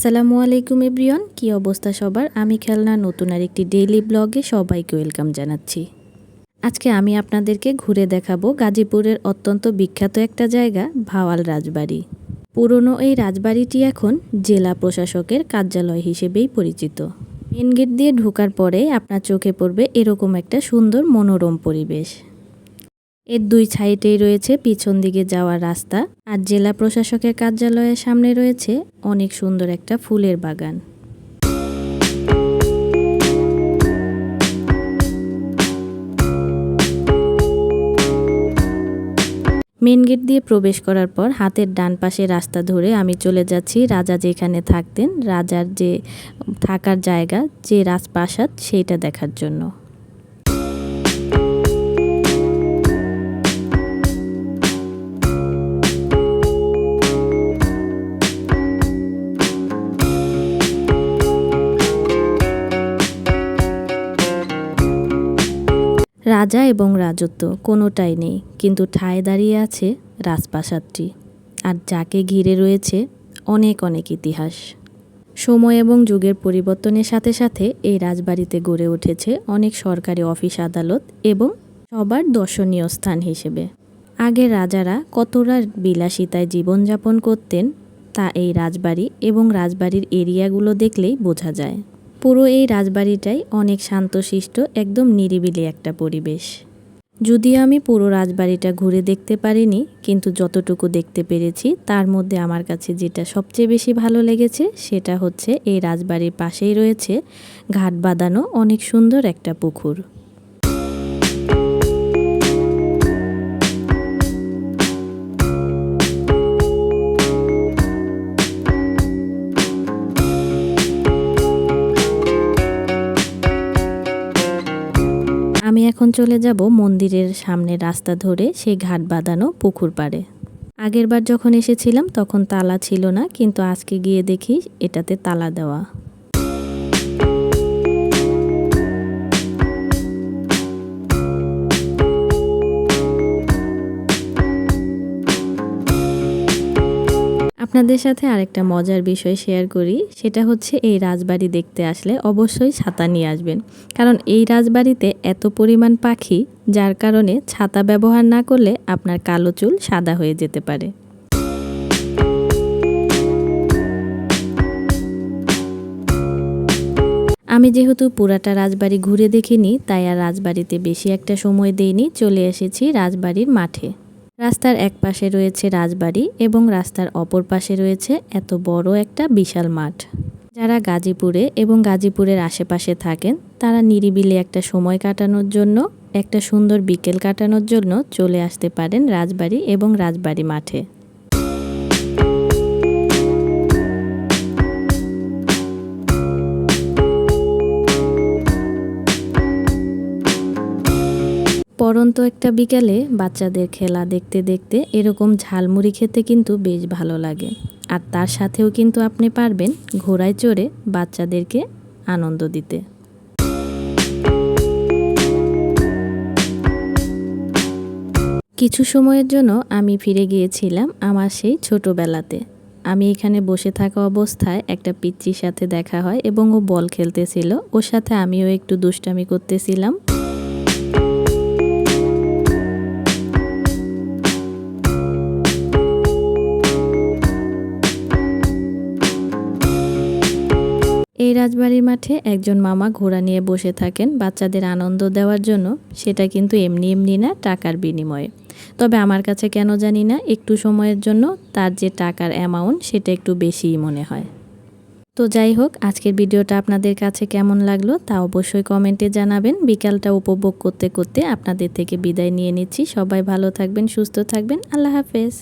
আসসালামু আলাইকুম এভরিওয়ান, কি অবস্থা সবার। আমি খেলনা নতুন আর একটি ডেইলি ব্লগে সবাইকে ওয়েলকাম জানাচ্ছি। আজকে আমি আপনাদেরকে ঘুরে দেখাবো গাজীপুরের অত্যন্ত বিখ্যাত একটা জায়গা, ভাওয়াল রাজবাড়ি। পুরনো এই রাজবাড়িটি এখন জেলা প্রশাসকের কার্যালয় হিসেবেই পরিচিত। মেন গেট দিয়ে ঢোকার পরে আপনার চোখে পড়বে এরকম একটা সুন্দর মনোরম পরিবেশ। এর দুই সাইডেই রয়েছে পিছন দিকে যাওয়ার রাস্তা, আর জেলা প্রশাসকের কার্যালয়ের সামনে রয়েছে অনেক সুন্দর একটা ফুলের বাগান। মেন গেট দিয়ে প্রবেশ করার পর হাতের ডান পাশে রাস্তা ধরে আমি চলে যাচ্ছি রাজা যেখানে থাকতেন, রাজার যে থাকার জায়গা, যে রাজপ্রাসাদ, সেইটা দেখার জন্য। রাজা এবং রাজত্ব কোনোটাই নেই, কিন্তু ঠায় দাঁড়িয়ে আছে রাজপ্রাসাদটি, আর যাকে ঘিরে রয়েছে অনেক অনেক ইতিহাস। সময় এবং যুগের পরিবর্তনের সাথে সাথে এই রাজবাড়িতে গড়ে উঠেছে অনেক সরকারি অফিস আদালত এবং সবার দর্শনীয় স্থান হিসেবে। আগের রাজারা কতটা বিলাসিতায় জীবনযাপন করতেন তা এই রাজবাড়ি এবং রাজবাড়ির এরিয়াগুলো দেখলেই বোঝা যায়। পুরো এই রাজবাড়িটাই অনেক শান্তশিষ্ট, একদম নিরিবিলি একটা পরিবেশ। যদিও আমি পুরো রাজবাড়িটা ঘুরে দেখতে পারিনি, কিন্তু যতটুকু দেখতে পেরেছি তার মধ্যে আমার কাছে যেটা সবচেয়ে বেশি ভালো লেগেছে সেটা হচ্ছে এই রাজবাড়ির পাশেই রয়েছে ঘাট বাঁধানো অনেক সুন্দর একটা পুকুর। আমি এখন চলে যাব মন্দিরের সামনে রাস্তা ধরে সেই ঘাট বাঁধানো পুকুর পাড়ে। আগেরবার যখন এসেছিলাম তখন তালা ছিল না, কিন্তু আজকে গিয়ে দেখি এটাতে তালা দেওয়া। আপনাদের সাথে আরেকটা মজার বিষয় শেয়ার করি, সেটা হচ্ছে এই রাজবাড়ি দেখতে আসলে অবশ্যই ছাতা নিয়ে আসবেন, কারণ এই রাজবাড়িতে এত পরিমাণ পাখি, যার কারণে ছাতা ব্যবহার না করলে আপনার কালো চুল সাদা হয়ে যেতে পারে। আমি যেহেতু পুরাটা রাজবাড়ি ঘুরে দেখিনি, তাই আর রাজবাড়িতে বেশি একটা সময় দেইনি, চলে এসেছি রাজবাড়ির মাঠে। রাস্তার এক পাশে রয়েছে রাজবাড়ি এবং রাস্তার অপর পাশে রয়েছে এত বড় একটা বিশাল মাঠ। যারা গাজীপুরে এবং গাজীপুরের আশেপাশে থাকেন তারা নিরিবিলি একটা সময় কাটানোর জন্য, একটা সুন্দর বিকেল কাটানোর জন্য চলে আসতে পারেন রাজবাড়ি এবং রাজবাড়ি মাঠে। পরন্ত একটা বিকেলে বাচ্চাদের খেলা দেখতে দেখতে এরকম ঝালমুড়ি খেতে কিন্তু বেশ ভালো লাগে, আর তার সাথেও কিন্তু আপনি পারবেন ঘোড়ায় চড়ে বাচ্চাদেরকে আনন্দ দিতে। কিছু সময়ের জন্য আমি ফিরে গিয়েছিলাম আমার সেই ছোটবেলাতে। আমি এখানে বসে থাকা অবস্থায় একটা পিচ্চির সাথে দেখা হয় এবং ও বল খেলতেছিল, ওর সাথে আমিও একটু দুষ্টামি করতেছিলাম। এই রাজবাড়ির মাঠে একজন মামা ঘোড়া নিয়ে বসে থাকেন বাচ্চাদের আনন্দ দেওয়ার জন্য, সেটা কিন্তু এমনি এমনি না, টাকার বিনিময়ে। তবে আমার কাছে কেন জানি না একটু সময়ের জন্য তার যে টাকার অ্যামাউন্ট সেটা একটু বেশিই মনে হয়। তো যাই হোক, আজকের ভিডিওটা আপনাদের কাছে কেমন লাগলো তা অবশ্যই কমেন্টে জানাবেন। বিকালটা উপভোগ করতে করতে আপনাদের থেকে বিদায় নিয়ে নিচ্ছি। সবাই ভালো থাকবেন, সুস্থ থাকবেন। আল্লাহ হাফেজ।